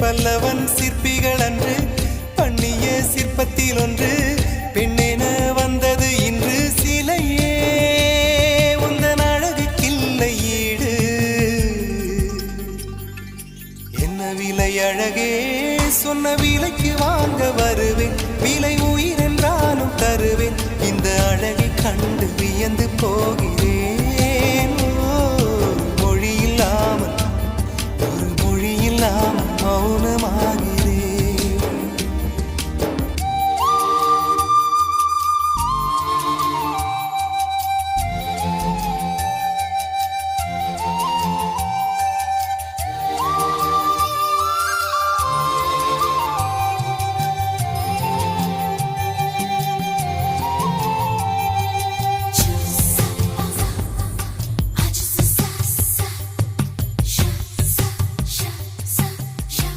பல்லவன் சிற்பிகள் அன்று பண்ணிய சிற்பத்தில் ஒன்று பெண்ணென வந்தது இன்று சிலையே உந்தன் அழகுக்கில்லை ஈடு. என்ன விலை அழகே சொன்ன விலைக்கு வாங்க வருவேன், விலை உயிர் என்றாலும் தருவேன், இந்த அழகை கண்டு வியந்து போகிறேன்.